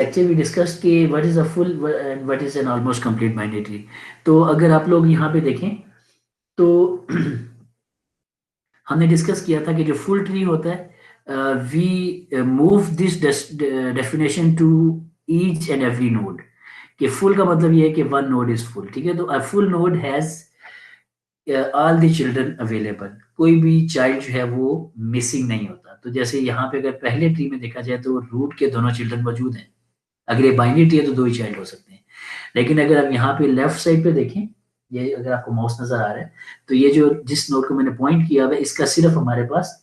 Actually we discuss कि what is a full and what is an almost complete binary tree. तो अगर आप लोग यहाँ पे देखें तो हमने डिस्कस किया था कि जो फुल ट्री होता है we move this definition to each and every node. कि फुल का मतलब ये है कि वन नोड इज फुल, ठीक है। तो अ full node has all the children available, कोई भी चाइल्ड जो है वो मिसिंग नहीं होता। तो जैसे यहाँ पे अगर पहले ट्री में देखा जाए तो रूट के दोनों चिल्ड्रन मौजूद हैं। अगर ये बाइनरी ट्री है तो दो ही चाइल्ड हो सकते हैं। लेकिन अगर आप यहाँ पे लेफ्ट साइड पे देखें, ये अगर आपको माउस नजर आ रहा है तो ये जो जिस नोड को मैंने पॉइंट किया हुआ है इसका सिर्फ हमारे पास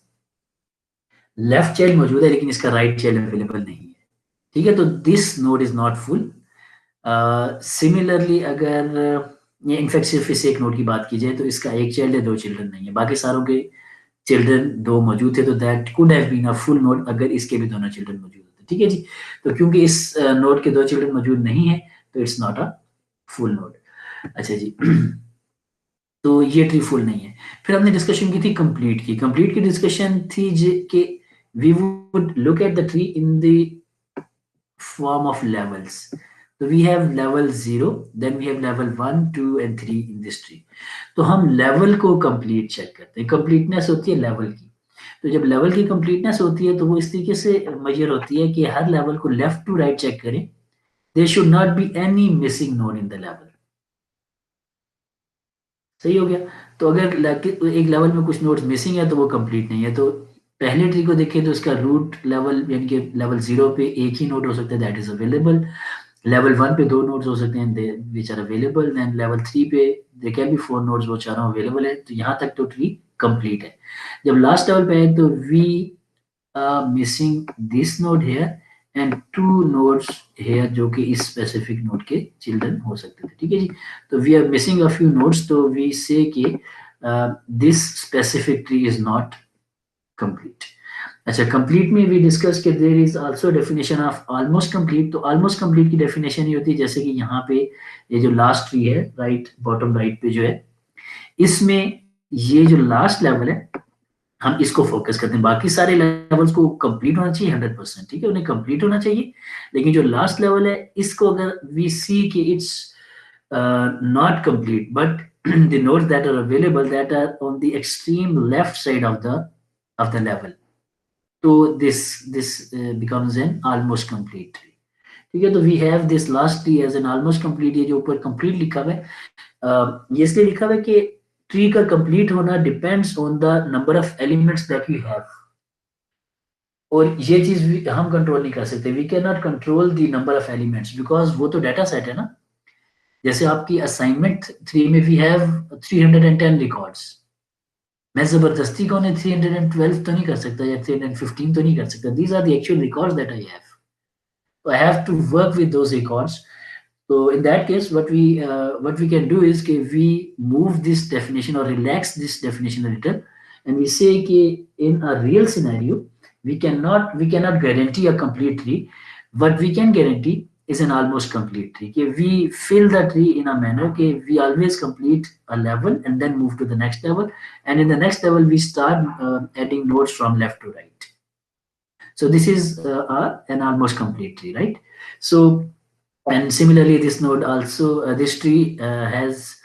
लेफ्ट चाइल्ड मौजूद है, लेकिन इसका राइट चाइल्ड अवेलेबल नहीं है, ठीक है। तो this node is not full. Similarly अगर ये इनफैक्ट सिर्फ इस एक नोड की बात की जाए तो इसका एक चाइल्ड है, दो चिल्ड्रन नहीं है, बाकी सारों के चिल्ड्रन दो मौजूद थे। तो that could have been a full node अगर इसके भी दोनों चिल्ड्रन मौजूद होते, ठीक है जी। तो क्योंकि इस नोड के दो चिल्ड्रन मौजूद नहीं है तो it's not a full node. अच्छा जी। तो ये ट्री फुल नहीं है। फिर हमने डिस्कशन की थी कंप्लीट की। कंप्लीट की डिस्कशन थी कि we would look at the tree in the form of levels. So we have level 0, then we have level 1, 2 and 3 in this tree. तो हम लेवल को कंप्लीट चेक करते हैं। कंप्लीटनेस होती है लेवल की। तो जब लेवल की कंप्लीटनेस होती है तो वो इस तरीके से मेजर होती है कि हर लेवल को लेफ्ट टू राइट चेक करें। There should not be any missing node in the level. सही हो गया। तो अगर एक लेवल में कुछ नोड्स मिसिंग है तो वो कंप्लीट नहीं है। तो पहले ट्री को देखें तो इसका रूट लेवल यानी कि लेवल 0 पे एक ही नोड हो सकता है, दैट इज अवेलेबल। लेवल 1 पे दो नोड्स हो सकते हैं which are available, then level 3 पे they can be four nodes, वो चारों अवेलेबल है। तो यहाँ तक तो ट्री कंप्लीट है। जब लास्ट लेवल पे है तो we missing this node here and two nodes here जो कि इस स्पेसिफिक नोड के चिल्ड्रन हो सकते थे, ठीक है जी। तो we are missing a few nodes, तो वी से कि this specific tree is not complete. अच्छा, कंप्लीट में भी डिस्कस कि there is also definition of almost complete. तो ऑलमोस्ट कंप्लीट की डेफिनेशन ये होती है जैसे कि यहाँ पे ये जो लास्ट ट्री है राइट बॉटम राइट पे जो है, इसमें ये जो लास्ट लेवल है हम इसको फोकस करते हैं। बाकी सारे लेवल्स को कंप्लीट होना चाहिए 100%, ठीक है, उन्हें कंप्लीट होना चाहिए। लेकिन जो लास्ट लेवल है इसको अगर वी सी कि it's not complete but the nodes that are available that are on the extreme left side of the level, तो this becomes an almost complete tree, ठीक है। तो we have this last tree as an almost complete. ये जो ऊपर complete लिखा हुआ है ये इसलिए लिखा हुआ है कि ट्री का कंप्लीट होना depends on the number of elements that we have. और ये चीज हम कंट्रोल नहीं कर सकते। We can not control the number of elements because वो तो डाटा सेट है ना। जैसे आपकी असाइनमेंट 3 में वी हैव 310 रिकॉर्ड्स। मैं जबरदस्ती को उन्हें 312 तो नहीं कर सकता या 315 तो नहीं कर सकता। These are the actual records that I have, so I have to work with those records. So in that case, what we can do is कि we move this definition or relax this definition a little, and we say कि in a real scenario we cannot guarantee a complete tree. What we can guarantee is an almost complete tree. कि we fill the tree in a manner कि we always complete a level and then move to the next level, and in the next level we start adding nodes from left to right. So this is an almost complete tree, right? So, and similarly, this node also, this tree has,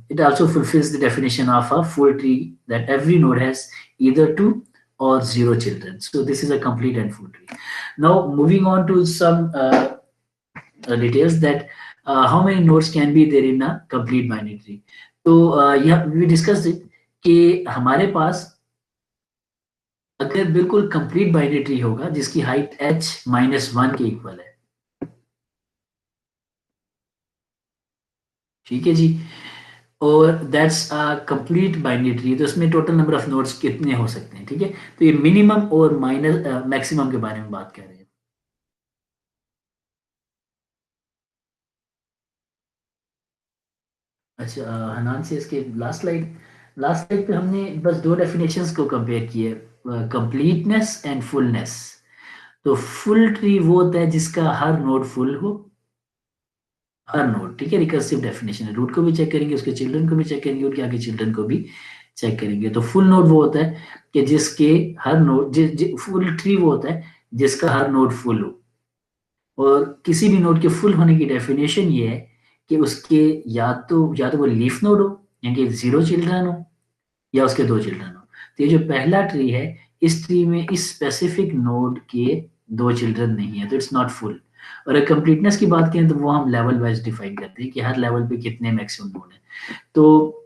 it also fulfills the definition of a full tree that every node has either two or zero children. So this is a complete and full tree. Now moving on to some details that how many nodes can be there in a complete binary tree. तो yeah, we discussed it कि हमारे पास अगर बिल्कुल complete binary tree होगा जिसकी height h-1 के equal है, ठीक है जी, और that's a complete binary tree, तो इसमें टोटल नंबर ऑफ नोड्स कितने हो सकते हैं, ठीक है। तो ये मिनिमम और माइनस मैक्सिमम के बारे में बात कर रहे हैं। अच्छा हनान से इसके लास्ट स्लाइड पे हमने बस दो डेफिनेशंस को कंपेयर किए, कंप्लीटनेस एंड फुलनेस। तो फुल ट्री वो होता है जिसका हर नोड फुल हो, हर नोड, ठीक है। रिकर्सिव डेफिनेशन है, रूट को भी चेक करेंगे, उसके चिल्ड्रन को भी चेक करेंगे, उनके आगे चिल्ड्रन को भी चेक करेंगे। तो फुल नोड वो होता है कि जिसके हर नोड फुल ट्री वो होता है जिसका हर नोड फुल हो। और किसी भी नोड के फुल होने की डेफिनेशन ये है कि उसके या तो वो लीफ नोड हो, यानी कि 0 चिल्ड्रन हो, या उसके 2 चिल्ड्रन हो। तो ये जो पहला ट्री है, इस ट्री में इस स्पेसिफिक नोड के 2 चिल्ड्रन नहीं है, तो इट्स नॉट फुल। और अगर कंप्लीटनेस की बात करें तो वो हम लेवल वाइज डिफाइन करते हैं कि हर लेवल पे कितने मैक्सिमम नोड है। तो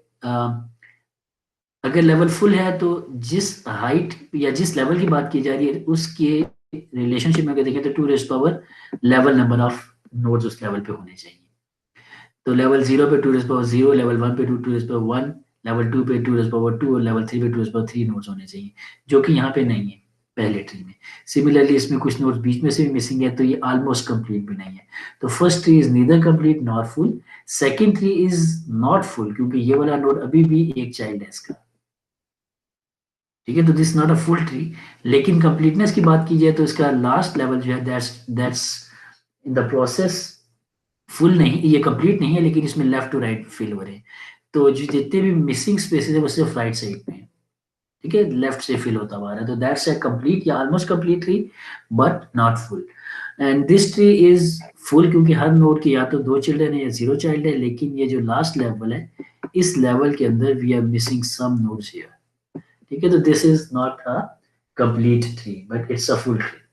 अगर लेवल फुल है तो जिस हाइट या जिस लेवल की बात की जा रही है उसके रिलेशनशिप में अगर देखें तो 2 लेवल नंबर ऑफ नोड्स उस लेवल पे होने चाहिए। तो लेवल 0 पे 2 0, लेवल 1 पे 2 1, लेवल 2 पे 2 और लेवल 3 पे 2 3 नोड्स होने चाहिए, जो कि यहाँ पे नहीं है पहले ट्री में। सिमिलरली इसमें कुछ नोड्स बीच में से भी मिसिंग है, तो ये ऑलमोस्ट कंप्लीट भी नहीं है। तो first tree is neither complete not full. Second tree is not full क्योंकि ये वाला नोड अभी भी एक चाइल्ड है इसका। ठीक है, तो this not a full tree. लेकिन कंप्लीटनेस की बात की जाए तो इसका लास्ट लेवल जो है that's in the process full नहीं, ये कंप्लीट नहीं है, लेकिन इसमें लेफ्ट टू राइट फिल हो रहे हैं। तो जो जितने भी मिसिंग स्पेसेस है वो सिर्फ राइट साइड में है। ठीक है, लेफ्ट से फिल होता हुआ आ रहा है, तो दैट्स ए कंप्लीट या almost complete tree, but not full. And this tree is full क्योंकि हर नोड के या तो 2 चिल्ड्रन है या 0 चाइल्ड है, लेकिन ये जो लास्ट लेवल है, इस लेवल के अंदर we are missing some nodes here. ठीक है, तो this is not a complete tree, but it's a full tree.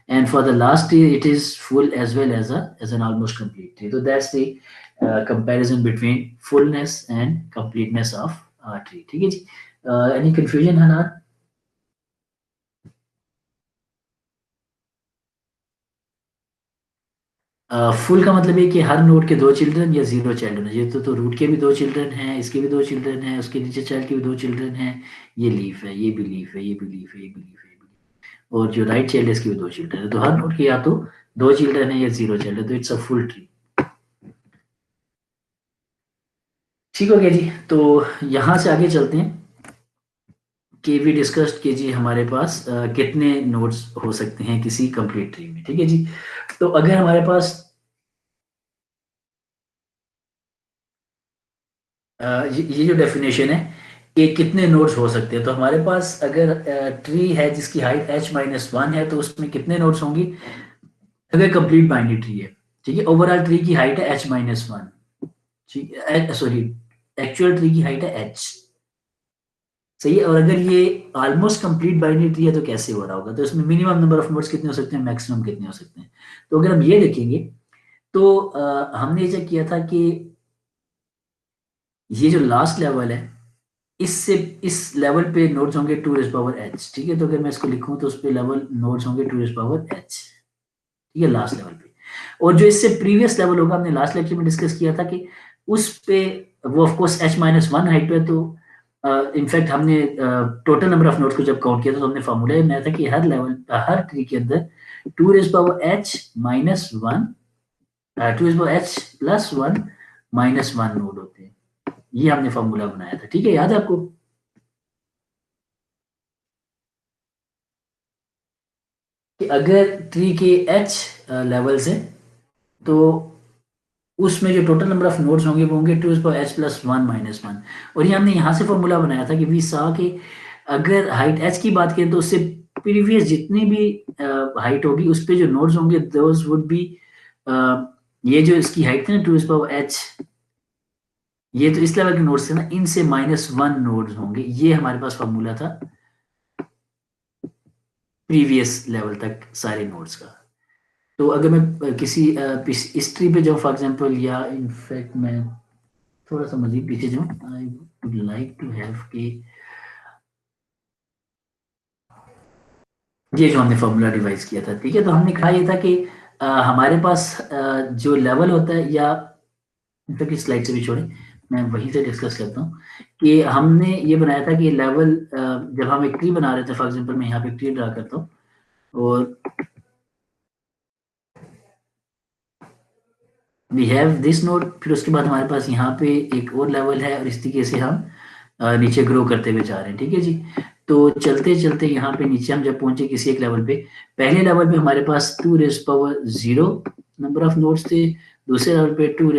And for the last tree, it is full as well as an almost complete tree. So that's the comparison between fullness and completeness of tree. ठीक है जी? Any confusion, Hanan? Full का मतलब है कि हर node के 2 children या 0 children है। ये तो रूट के भी 2 चिल्ड्रन हैं, इसके भी 2 चिल्ड्रन हैं, उसके नीचे चाइल्ड के भी 2 चिल्ड्रन हैं। ये लीफ है, ये भी लीफ है, ये भी लीफ है, ये भी लीफ है, ये भी लीफ। और जो राइट चाइल्ड है इसके भी 2 चिल्ड्रन है। तो हर नोड के या तो 2 चिल्ड्रन है या 0 चाइल्ड है, तो इट्स अ फुल ट्री। ठीक हो गया जी। तो यहाँ से आगे चलते हैं कि वी डिस्कस्ड कि जी हमारे पास कितने नोड्स हो सकते हैं किसी कंप्लीट ट्री में। ठीक है जी। तो अगर हमारे पास ये जो डेफिनेशन है कि कितने नोड्स हो सकते हैं, तो हमारे पास अगर ट्री है जिसकी हाइट h-1 है तो उसमें कितने नोड्स होंगे अगर कंप्लीट बाइनरी ट्री है। ठीक है, ओवरऑल ट्री की हाइट है h-1। ठीक है, सॉरी, एक्चुअल ट्री की हाइट है h। सही है। और अगर ये ऑलमोस्ट कंप्लीट बाइनरी ट्री है तो कैसे हो रहा होगा, तो इसमें मिनिमम नंबर ऑफ नोड्स कितने हो सकते हैं, मैक्सिमम कितने हो सकते हैं। तो अगर हम ये देखेंगे तो हमने ये चेक किया था कि ये जो लास्ट लेवल है, इससे इस लेवल पे नोड्स होंगे 2 h। ठीक है, तो अगर मैं इसको लिखूं तो उस पे लेवल नोड्स होंगे 2 h। ठीक है, लास्ट लेवल पे। और जो इससे प्रीवियस लेवल होगा, हमने लास्ट लेक्चर में डिस्कस किया था कि उस पे वो ऑफ कोर्स h-1 हाइट पे। तो इनफैक्ट हमने टोटल नंबर ऑफ नोड्स को जब काउंट किया था तो हमने फार्मूला ये बनाया था कि हर लेवल हर ट्री के अंदर 2h-1 2h+1 नोड होते हैं। ये हमने फार्मूला बनाया था। ठीक है, याद है आपको? कि अगर ट्री के h लेवल्स हैं तो उसमें जो टोटल नंबर ऑफ नोड्स होंगे वो होंगे 2h+1 - 1। और ये हमने यहाँ से फॉर्मूला बनाया था कि वी सा कि अगर हाइट h की बात करें तो उससे प्रीवियस जितनी भी हाइट होगी उस पे जो नोड्स होंगे दोज वुड बी, ये जो इसकी हाइट थी ना 2h, ये तो इस लेवल के नोड्स थे ना, इनसे -1 नोड्स होंगे। ये हमारे पास फॉर्मूला था प्रीवियस लेवल तक सारे नोड्स का। तो अगर मैं किसी इस ट्री पे जाऊँ फॉर एग्जांपल, या इनफैक्ट मैं थोड़ा सा मजीद पीछे जाऊँ, I would like to have कि ये जो हमने फॉर्मूला डिवाइस किया था। ठीक है, तो हमने कहा ये था कि हमारे पास जो लेवल होता है, या इनफैक्ट इस स्लाइड से भी छोड़े, मैं वहीं से डिस्कस करता हूँ कि हमने ये बनाया था कि लेवल जब हम एक ट्री बना रहे थे, फॉर एग्जांपल मैं यहाँ पे एक ट्री ड्रा करता हूँ और वी हैव दिस नोड, फिर उसके बाद हमारे पास यहाँ पे एक और लेवल है और इस तरीके से हम नीचे ग्रो करते हुए जा रहे हैं। ठीक है जी। तो चलते चलते यहाँ पे नीचे हम जब पहुंचे किसी एक लेवल पे, पहले लेवल पे हमारे पास 2 नंबर ऑफ नोड्स थे, दूसरे लेवल पे 2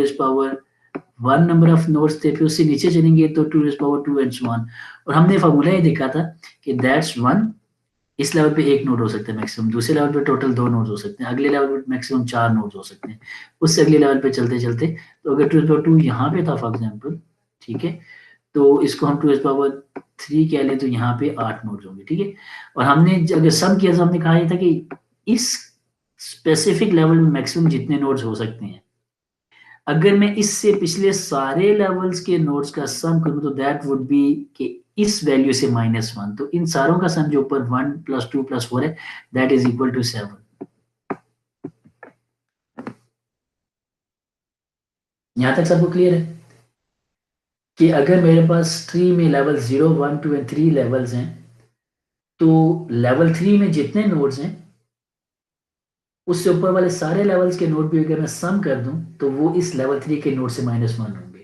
नंबर ऑफ नोड्स थे, फिर उससे नीचे चलेंगे तो 2 एंड सो ऑन। और हमने फार्मूला ये देखा था कि दैट्स 1 इस लेवल पे एक नोड हो सकता है मैक्सिमम, दूसरे लेवल पे टोटल 2 नोड्स हो सकते हैं, अगले लेवल पे मैक्सिमम 4 नोड्स हो सकते हैं, उससे अगले लेवल पे चलते चलते। तो अगर 2 यहाँ पे था फॉर एग्जाम्पल, ठीक है, तो इसको हम 2 कह लें, तो यहाँ पे 8 नोड्स होंगे, ठीक है। और हमने अगर सम किया तो हमने कहा था कि इस स्पेसिफिक लेवल में मैक्सिमम जितने नोड्स हो सकते हैं, अगर मैं इससे पिछले सारे लेवल्स के नोड्स का सम करूं तो दैट वुड बी कि इस वैल्यू से -1, तो इन सारों का सम जो ऊपर 1 + 2 + 4 है, दैट इज इक्वल टू 7। यहां तक सबको क्लियर है कि अगर मेरे पास ट्री में लेवल 0, 1, 2 एंड 3 लेवल्स हैं, तो लेवल 3 में जितने नोड्स हैं उससे ऊपर वाले सारे लेवल्स के नोड भी अगर मैं सम कर दूं तो वो इस लेवल 3 के नोड से -1 होंगे।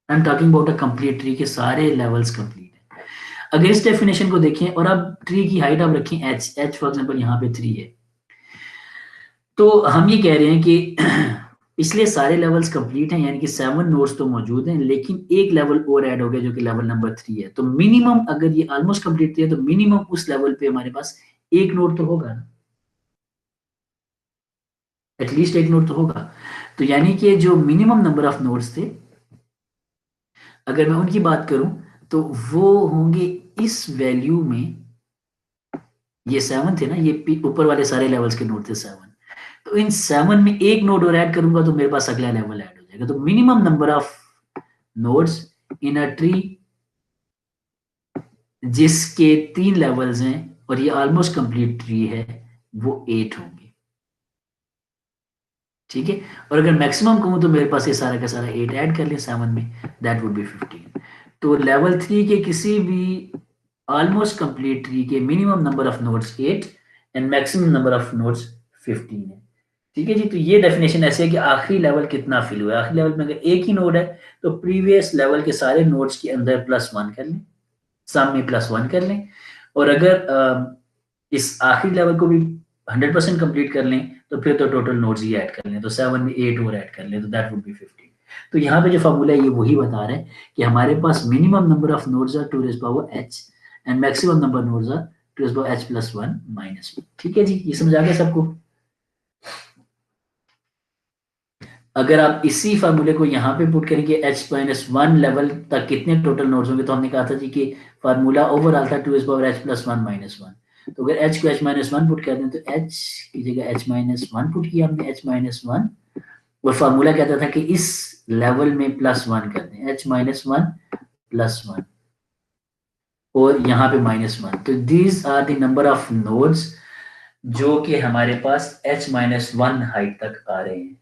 I am talking about a complete tree के सारे लेवल्स कंप्लीट है। अगर इस डेफिनेशन को देखें और अब ट्री की हाइट आप रखें h फॉर एग्जांपल यहाँ पे 3 है, तो हम ये कह रहे हैं कि पिछले सारे लेवल्स कंप्लीट हैं, यानी कि 7 नोड्स तो मौजूद हैं, लेकिन एक लेवल और ऐड हो गया जो कि लेवल नंबर 3 है। तो मिनिमम अगर ये ऑलमोस्ट कंप्लीट है तो मिनिमम उस लेवल पे हमारे पास एक नोड तो होगा ना, एटलीस्ट एक नोड तो होगा। तो यानी कि जो मिनिमम नंबर ऑफ नोड्स थे, अगर मैं उनकी बात करूं, तो वो होंगे इस वैल्यू में, ये 7 थे ना, ये ऊपर वाले सारे लेवल्स के नोड थे 7, तो इन 7 में एक नोड और ऐड करूंगा तो मेरे पास अगला लेवल ऐड हो जाएगा। तो minimum number of nodes in a tree जिसके 3 लेवल्स हैं और ये ऑलमोस्ट कंप्लीट ट्री है, वो 8 होंगे, ठीक है। और अगर मैक्सिमम कहूं तो मेरे पास ये सारा का सारा 8 ऐड कर लें 7 में, दैट वुड बी 15। तो लेवल 3 के किसी भी ऑलमोस्ट कंप्लीट ट्री के minimum number of nodes 8 and maximum number of nodes 15 है, ठीक है जी। तो ये डेफिनेशन ऐसे है कि आखिरी लेवल कितना फिल हुआ है। आखिरी लेवल में अगर एक ही नोड है तो प्रीवियस लेवल के सारे नोड्स के अंदर +1 कर लें, सम में +1 कर लें। और अगर इस आखिरी लेवल को भी 100% कंप्लीट कर लें तो फिर तो टोटल नोड्स ही ऐड कर लें, तो 7 में 8 और ऐड कर लें तो दैट वुड बी 15। तो यहाँ पे जो फॉर्मूला है ये वही बता रहा है कि हमारे पास minimum number of nodes are 2h and maximum number nodes are 2h+1 -1। ठीक है जी, ये समझ आ गया सबको। अगर आप इसी फार्मूले को यहाँ पे पुट करेंगे h-1 लेवल तक कितने टोटल नोड्स होंगे, तो हमने कहा था जी कि फार्मूला ओवरऑल था 2h+1 -1। तो अगर h को h-1 पुट कर दें तो h की जगह h-1 पुट किया हमने, h-1, और फार्मूला कहता था कि इस लेवल में +1 कर दें, h-1 +1 और यहाँ पे -1। तो these are the number of nodes जो कि हमारे पास h-1 हाइट तक आ रहे हैं,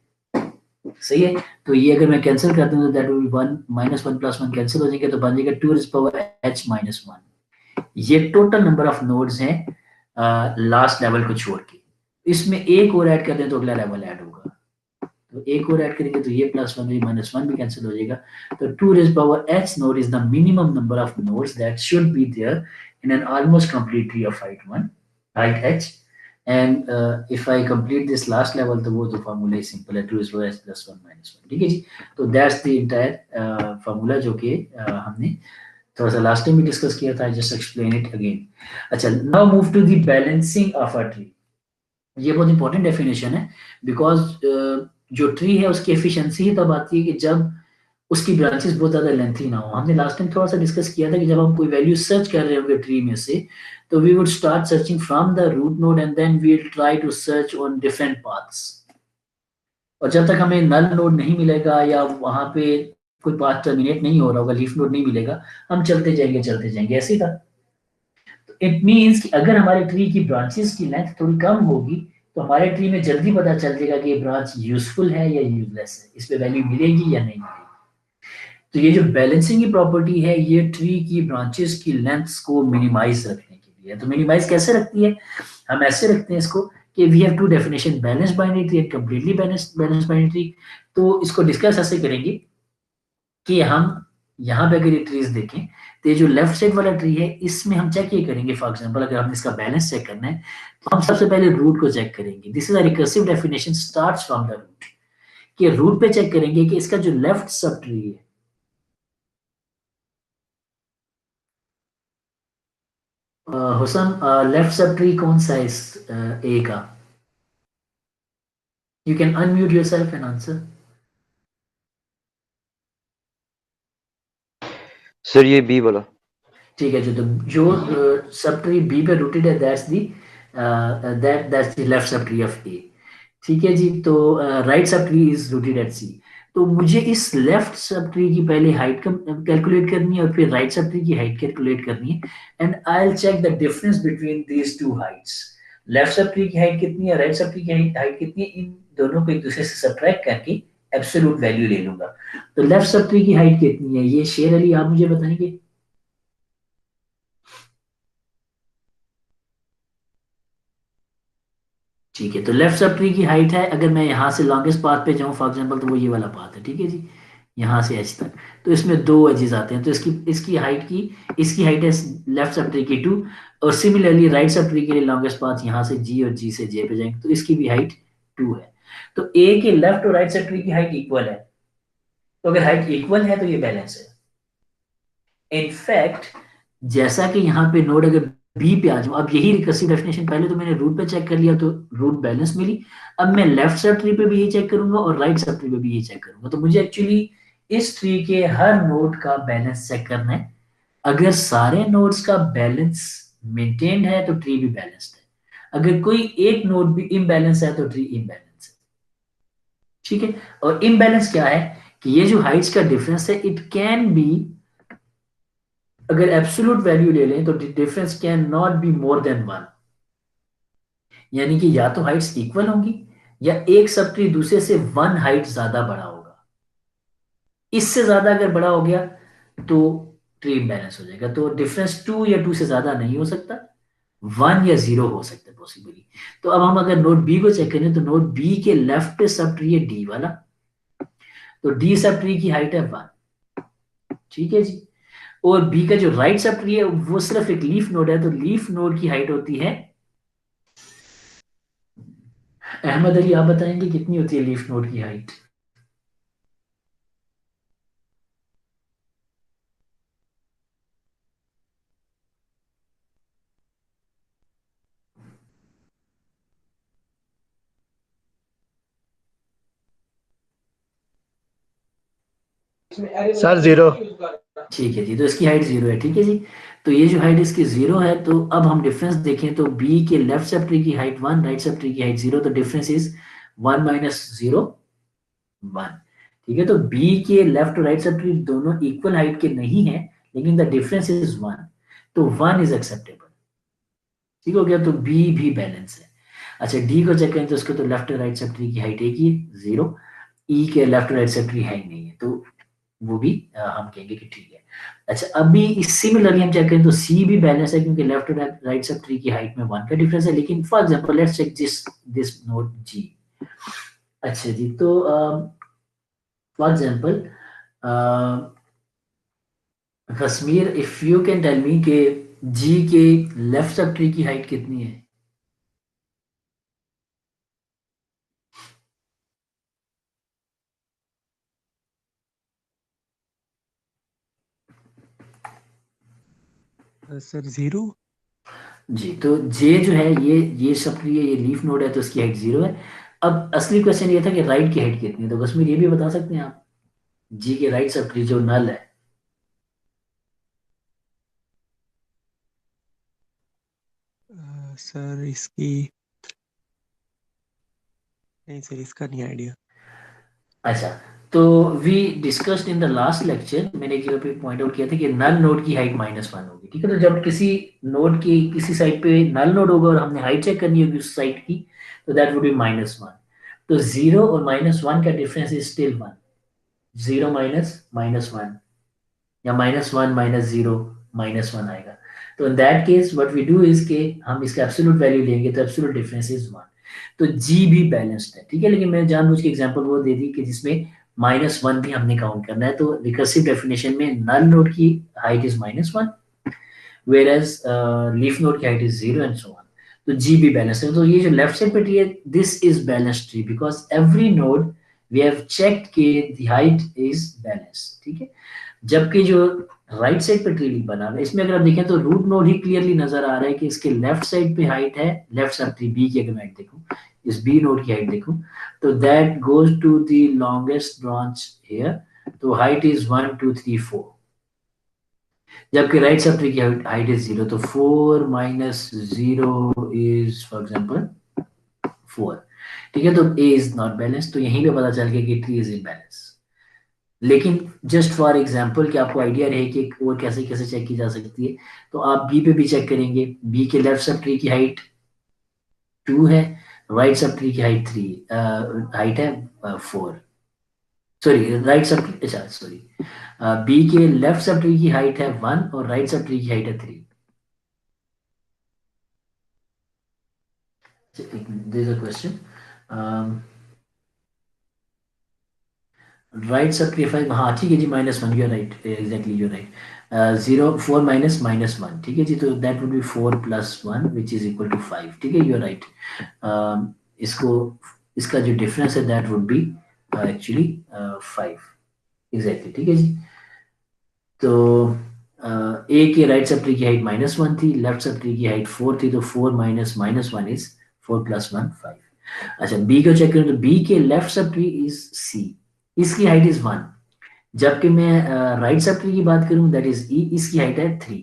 सही है। तो ये अगर मैं कैंसिल कर दूं तो दैट विल बी 1 -1 + 1 कैंसिल हो जाएगा, तो बन जाएगा 2h-1। ये टोटल नंबर ऑफ नोड्स हैं लास्ट लेवल को छोड़ के। इसमें एक और ऐड कर दें तो अगला लेवल ऐड होगा, तो एक और ऐड करेंगे तो ये +1 भी -1 भी कैंसिल हो जाएगा। तो 2h node is the minimum number of nodes that should be there in an almost complete tree of height h। And if I complete this last level तो वो तो फार्मूला ही सिंपल है, 2h +1 -1, ठीक है जी। तो दैट्स द इंटायर फार्मूला जो कि हमने थोड़ा सा लास्ट टाइम भी डिस्कस किया था। Just explain it again. अच्छा, now move to the balancing of a tree. ये बहुत इंपॉर्टेंट डेफिनेशन है, बिकॉज जो ट्री है उसकी एफिशिएंसी ही तब आती है कि जब उसकी ब्रांचेस बहुत ज्यादा लेंथी ना हो। हमने लास्ट टाइम थोड़ा सा डिस्कस किया था कि जब हम कोई वैल्यू सर्च कर रहे होंगे ट्री में से, तो we would start searching from the root node and then we will try to search on different paths. और जब तक हमें नल नोड नहीं मिलेगा या वहां पे कोई पाथ टर्मिनेट नहीं हो रहा होगा, लीफ नोड नहीं मिलेगा, हम चलते जाएंगे, ऐसे ही था। तो इट मीन्स कि अगर हमारे ट्री की ब्रांचेस की लेंथ थोड़ी कम होगी तो हमारे ट्री में जल्दी पता चल जाएगा कि ये ब्रांच यूजफुल है या यूजलेस है, इस पे वैल्यू मिलेगी या नहीं मिलेगी। तो ये जो बैलेंसिंग की प्रॉपर्टी है ये ट्री की ब्रांचेस की लेंथ्स को मिनिमाइज रखने के लिए है। तो मिनिमाइज कैसे रखती है, हम ऐसे रखते हैं इसको कि we have two definition, balance binary tree and completely balance binary tree. तो इसको डिस्कस ऐसे करेंगे कि हम यहाँ पे अगर ये ट्रीज देखें तो ये जो लेफ्ट साइड वाला ट्री है इसमें हम चेक ये करेंगे, फॉर एग्जांपल अगर हमने इसका बैलेंस चेक करना है तो हम सबसे पहले रूट को चेक करेंगे। This is a recursive definition starts from the root, कि रूट पे चेक करेंगे कि इसका जो लेफ्ट सब ट्री है हुसम, लेफ्ट सब ट्री कौन सा है इस ए का? You can unmute yourself and answer. Sir ये बी वाला। ठीक है, जो सब ट्री बी पे रूटेड है, that's the left sub tree of A. ठीक है जी, तो right sub tree is rooted at C. तो मुझे इस लेफ्ट सब ट्री की पहले हाइट कैलकुलेट करनी है और फिर राइट सब ट्री की हाइट कैलकुलेट करनी है, and I will check the difference between these two heights. Left sub tree की हाइट कितनी है, राइट सब ट्री की हाइट कितनी है, इन दोनों को एक दूसरे से सब्ट्रैक्ट करके एब्सोल्यूट वैल्यू ले लूंगा। तो लेफ्ट सब ट्री की हाइट कितनी है, ये शेर अली आप मुझे बताएंगे? ठीक है, तो लेफ्ट सब ट्री की हाइट है, अगर मैं यहाँ से लॉन्गेस्ट पाथ पे जाऊँ फॉर एग्जांपल, तो वो ये वाला पाथ है, ठीक है जी, यहाँ से एच तक। तो इसमें दो एजेस आते हैं, तो इसकी हाइट है लेफ्ट सब ट्री की 2, और सिमिलरली राइट सब ट्री के लिए लॉन्गेस्ट पाथ यहाँ से जी, और जी से जे पे जाएंगे, तो इसकी भी हाइट 2 है। तो ए के लेफ्ट और राइट सब ट्री की हाइट इक्वल है। तो अगर हाइट इक्वल है तो ये बैलेंस है। इनफैक्ट, जैसा कि यहाँ पे नोड अगर बी पे आ जाऊं, अब यही रिकर्सिव डेफिनेशन, पहले तो मैंने रूट पे चेक कर लिया तो रूट बैलेंस मिली। अब मैं लेफ्ट सब ट्री पे भी ये चेक करूंगा और राइट सब ट्री पे भी ये चेक करूंगा, तो मुझे एक्चुअली इस ट्री के हर नोड का बैलेंस चेक करना है। अगर सारे नोड्स का बैलेंस मेंटेन्ड है तो ट्री भी बैलेंस्ड है, अगर कोई एक नोड भी इम्बैलेंस है तो ट्री इम्बैलेंस है। ठीक है, और इम्बैलेंस क्या है कि ये जो हाइट्स का डिफरेंस है, इट कैन बी, अगर एब्सोल्यूट वैल्यू ले लें तो difference can not be more than 1। यानी कि या तो हाइट्स इक्वल होंगी, या एक सब ट्री दूसरे से 1 हाइट ज्यादा बड़ा होगा। इससे ज्यादा अगर बड़ा हो गया तो ट्री इम्बैलेंस हो जाएगा। तो डिफरेंस 2 या 2 से ज्यादा नहीं हो सकता, 1 या 0 हो सकता है पॉसिबली। तो अब हम अगर नोड बी को चेक करें, तो नोड बी के लेफ्ट पे सब ट्री है डी वाला, तो डी सब ट्री की हाइट है 1। ठीक है जी, और बी का जो राइट सब ट्री है वो सिर्फ एक लीफ नोड है, तो लीफ नोड की हाइट होती है, अहमद अली आप बताएंगे कितनी होती है लीफ नोड की हाइट? सर 0। ठीक है जी, तो इसकी हाइट 0 है। ठीक है जी, तो ये जो हाइट इसकी 0 है, तो अब हम डिफरेंस देखें तो बी के लेफ्ट सब ट्री की हाइट 1, राइट सब ट्री की हाइट 0, तो डिफरेंस इज 1 माइनस 0, 1। ठीक है, तो बी के लेफ्ट और राइट सब ट्री दोनों इक्वल हाइट के नहीं है, लेकिन द डिफरेंस इज 1, तो 1 इज एक्सेप्टेबल। ठीक हो गया, तो बी भी बैलेंस है। अच्छा, डी को चेक करें तो उसको तो लेफ्ट और राइट सब ट्री की हाइट एक ही है, 0। ई के लेफ्ट और राइट सब ट्री है ही नहीं है, तो वो भी हम कहेंगे कि ठीक है। अच्छा, अभी इस सिमिलरली हम चेक करें तो सी भी बैलेंस है, क्योंकि लेफ्ट और राइट सब ट्री की हाइट में 1 का डिफरेंस है। लेकिन for example let's check this node G. अच्छा जी, तो for example Kashmir, if you can tell me K G के लेफ्ट सब ट्री की हाइट कितनी है? सर 0। जी, तो जे जो है ये सब ट्री है, ये लीफ नोड है, तो इसकी हाइट 0 है। अब असली क्वेश्चन ये था कि राइट की हाइट कितनी है, तो कश्मीर ये भी बता सकते हैं आप, जी के राइट सब ट्री जो नल है। सर इसकी नहीं, सर इसका नहीं आइडिया। अच्छा, तो we discussed in the last lecture, मैंने एक जगह पे पॉइंट आउट किया था कि नल नोड की हाइट -1 होगी। ठीक है, तो जब किसी नोड की किसी साइड पे नल नोड होगा और हमने हाइट चेक करनी होगी उस साइड की, तो दैट वुड बी -1। तो 0 और -1 का डिफरेंस इज स्टिल 1। 0 माइनस -1, या -1 -0 -1 आएगा। तो in that case what we do is के हम इसका एब्सोल्यूट वैल्यू लेंगे, तो एब्सोल्यूट डिफरेंस इज 1। तो जी भी बैलेंस्ड है। ठीक है, लेकिन मैंने जानबूझ के एग्जांपल वो दे दी कि जिसमें -1 भी हमने काउंट करना है। तो रिकर्सिव डेफिनेशन में नल नोड की height is -1, where as leaf node की height is 0 and so on. तो जी भी बैलेंस है। तो ये जो लेफ्ट साइड पे ट्री है, this is balanced tree because every node we have checked कि द हाइट इज बैलेंस, ठीक है। जबकि जो राइट साइड पे ट्री बना हुआ है, इसमें अगर आप देखें तो रूट नोड ही क्लियरली नजर आ रहा है कि इसके लेफ्ट साइड पे हाइट है, लेफ्ट सब ट्री बी की अगर मैं देखूं, इस बी नोड की हाइट देखूं, तो that goes to the longest branch here, तो हाइट इज 1 2 3 4, जबकि राइट सब ट्री की हाइट इज 0, तो 4 माइनस 0 इज फॉर एग्जांपल 4, ठीक है। तो ए इज नॉट बैलेंस, तो यहीं पे पता चल गया कि ट्री इज इन बैलेंस। लेकिन जस्ट फॉर एग्जांपल कि आपको आइडिया रहे कि और कैसे कैसे चेक की जा सकती है, तो आप बी पे भी चेक करेंगे। बी के लेफ्ट सब ट्री की हाइट 2 है, राइट सब ट्री की हाइट 3 हाइट है 4, सॉरी राइट सब, अच्छा सॉरी, बी के लेफ्ट सब ट्री की हाइट है 1 और राइट सब ट्री की हाइट है 3। This a question, right sub tree 5, हाँ ठीक है जी, -1, you right, exactly you right, 0 4 minus -1, ठीक है जी, तो that would be 4 + 1 which is equal to 5, ठीक है, यू राइट। इसको, इसका जो डिफरेंस है that would B actually 5, exactly, ठीक है जी। तो ए के राइट सब ट्री की हाइट -1 थी, लेफ्ट सब ट्री की हाइट 4 थी, तो 4 माइनस -1 इज 4 + 1 5। अच्छा, बी को चेक करें तो बी के लेफ्ट सब ट्री इज सी, इसकी हाइट इज 1, जबकि मैं राइट सब ट्री की बात करूं दैट इज ई, इसकी हाइट है 3।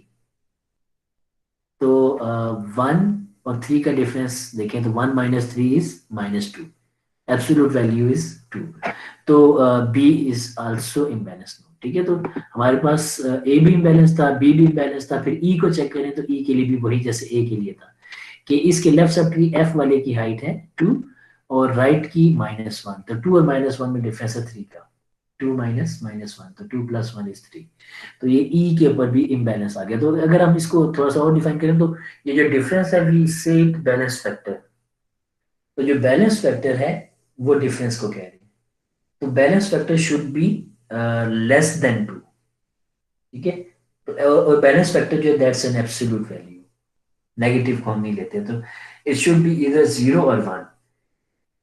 तो 1 और 3 का डिफरेंस देखें तो 1 minus 3 is -2, absolute value is 2। तो बी इज आल्सो इम्बैलेंस, ठीक है। तो हमारे पास ए भी इम्बैलेंस था, बी भी इम्बैलेंस था, फिर ई को चेक करें तो ई के लिए भी वही जैसे ए के लिए था कि इसके लेफ्ट सब ट्री एफ वाले की हाइट है 2 और राइट की -1, तो 2 और -1 में डिफरेंस है 3 का, 2 माइनस -1, तो 2 + 1 इज 3। तो ये ई के ऊपर भी इम्बैलेंस आ गया। तो अगर हम इसको थोड़ा सा और डिफाइन करें तो ये जो डिफरेंस है वी से बैलेंस फैक्टर, तो जो बैलेंस फैक्टर है वो डिफरेंस को कह रही है, तो balance factor should be less than 2, ठीक है। तो और बैलेंस फैक्टर जो है that's an absolute value, negative को हम नहीं लेते, तो इट शुड बी इधर 0 और 1,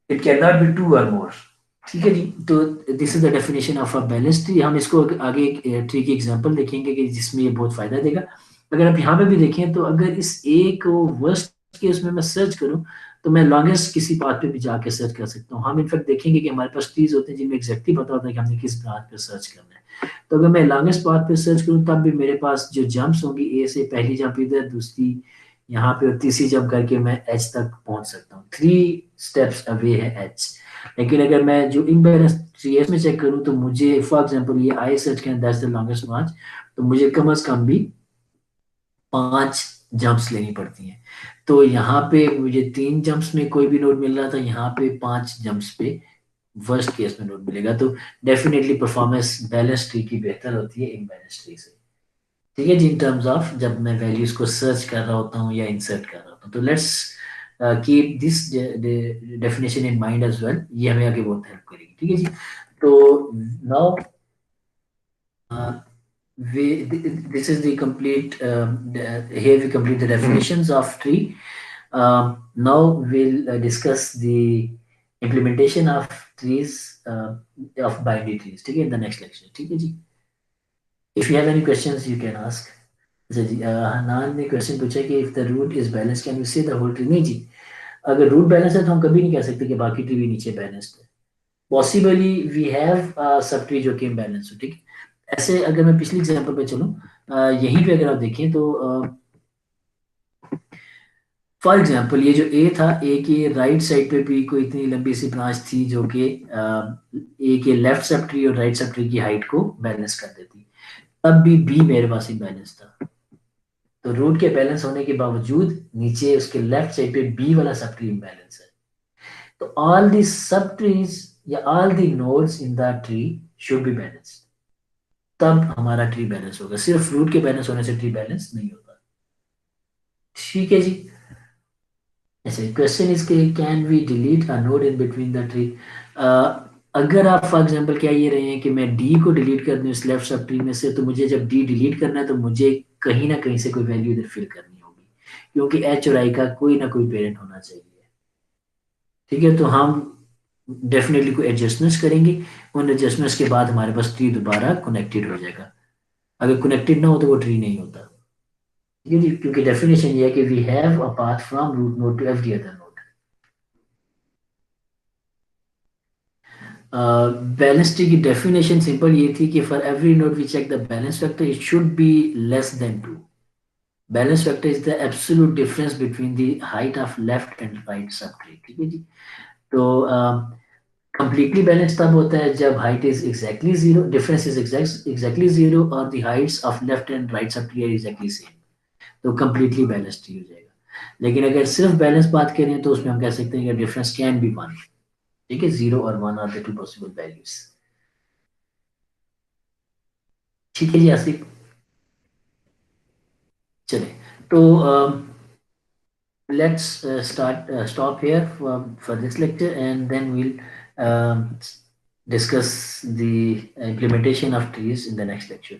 इट कैन नॉट बी 2 और मोर, ठीक है जी। तो this is the definition of a balance tree. हम इसको आगे एक ट्री की एग्जांपल देखेंगे कि जिसमें ये बहुत फायदा देगा। अगर आप यहाँ पे भी देखें तो अगर इस ए को वर्स्ट केस में मैं सर्च करूं तो मैं लॉन्गेस्ट किसी पाथ पे भी जाके सर्च कर सकता हूँ। हम इनफैक्ट देखेंगे कि हमारे पास ट्रीज होते हैं जिनमें एग्जैक्टली पता होता है कि हमने किस पाथ पे सर्च करना है। तो अगर मैं लॉन्गेस्ट पाथ पे सर्च करूँ तब भी मेरे पास जो जंप्स होंगी, ए से पहली जंप इधर, दूसरी यहाँ पे और तीसरी जंप करके मैं एच तक पहुंच सकता हूँ, 3 स्टेप्स अवे है एच। लेकिन अगर मैं जो इम्बैलेंस ट्री में चेक करूँ तो मुझे फॉर एग्जांपल ये आई सर्च करें दैट्स द लॉन्गेस्ट मार्च, तो मुझे कम से कम भी 5 जंप्स लेनी पड़ती हैं। तो यहाँ पे मुझे 3 जंप्स में कोई भी नोड मिल रहा था, यहाँ पे 5 जंप्स पे वर्स्ट केस में नोड मिलेगा। तो डेफिनेटली परफॉर्मेंस बैलेंस ट्री की बेहतर होती है इम्बैलेंस ट्री से, ठीक है जी, इन टर्म्स ऑफ जब मैं वैल्यूज को सर्च कर रहा होता हूँ या इंसर्ट कर रहा होता हूँ। तो let's keep this definition in mind as well, ये हमें आगे बहुत हेल्प करेगी, ठीक है जी। तो now this is the complete here we complete the definitions of tree. Now we'll discuss the implementation of trees, of binary trees, ठीक है, in the next lecture, ठीक है जी। If you have any questions you can ask। अच्छा जी, हनान ने question पूछा कि if the root is balanced can we say the whole tree? नहीं जी, अगर रूट बैलेंस है तो हम कभी नहीं कह सकते कि बाकी ट्री भी नीचे बैलेंस्ड है। Possibly we have sub tree जो कि इम्बैलेंस हो, ठीक है। ऐसे अगर मैं पिछली एग्जांपल पे चलूं, यहीं पे अगर आप देखें तो फॉर एग्जांपल ये जो ए था, ए के राइट साइड पे भी कोई इतनी लंबी सी ब्रांच थी जो कि ए के लेफ्ट सब ट्री और राइट सब ट्री की हाइट को बैलेंस कर देती, तब भी बी मेरे पास इम्बैलेंस था। तो रूट के बैलेंस होने के बावजूद नीचे उसके लेफ्ट साइड पे बी वाला सब ट्री इम्बैलेंस है। तो ऑल दी सब ट्रीज या all the nodes in the tree should be balanced, तब हमारा ट्री बैलेंस होगा। सिर्फ रूट के बैलेंस होने से ट्री बैलेंस नहीं होगा, ठीक है जी। ऐसे question is can we delete a node in between the tree. अगर आप फॉर एग्जांपल क्या ये रहे हैं कि मैं डी को डिलीट कर दूं इस लेफ्ट सब ट्री में से, तो मुझे जब डी डिलीट करना है तो मुझे कहीं ना कहीं से कोई वैल्यू इधर फिल करनी होगी, क्योंकि एच और आई का कोई ना कोई पेरेंट होना चाहिए, ठीक है। तो हम डेफिनेटली कोई एडजस्टमेंट्स करेंगे, उन एडजस्टमेंट्स के बाद हमारे पास ट्री दोबारा कनेक्टेड हो जाएगा। अगर कनेक्टेड ना हो तो वो ट्री नहीं होता, ठीक है जी, क्योंकि डेफिनेशन ये है कि we have a path from root node to every other node. Balance tree की डेफिनेशन सिंपल ये थी कि for every node we check the balance factor it should be less than 2। Balance factor is the absolute difference between the height of left and right sub tree, ठीक है जी। तो completely balance तब होता है जब height is exactly zero, difference is exactly zero और the heights of left and right sub tree are exactly same, तो कंप्लीटली बैलेंस ट्री हो जाएगा। लेकिन अगर सिर्फ बैलेंस बात करें तो उसमें हम कह सकते हैं कि डिफरेंस कैन बी वन, ठीक है, 0 और 1 are the two possible values. ठीक है जी आसिफ, चले तो let's stop here for this lecture, and then we'll discuss the implementation of trees in the next lecture.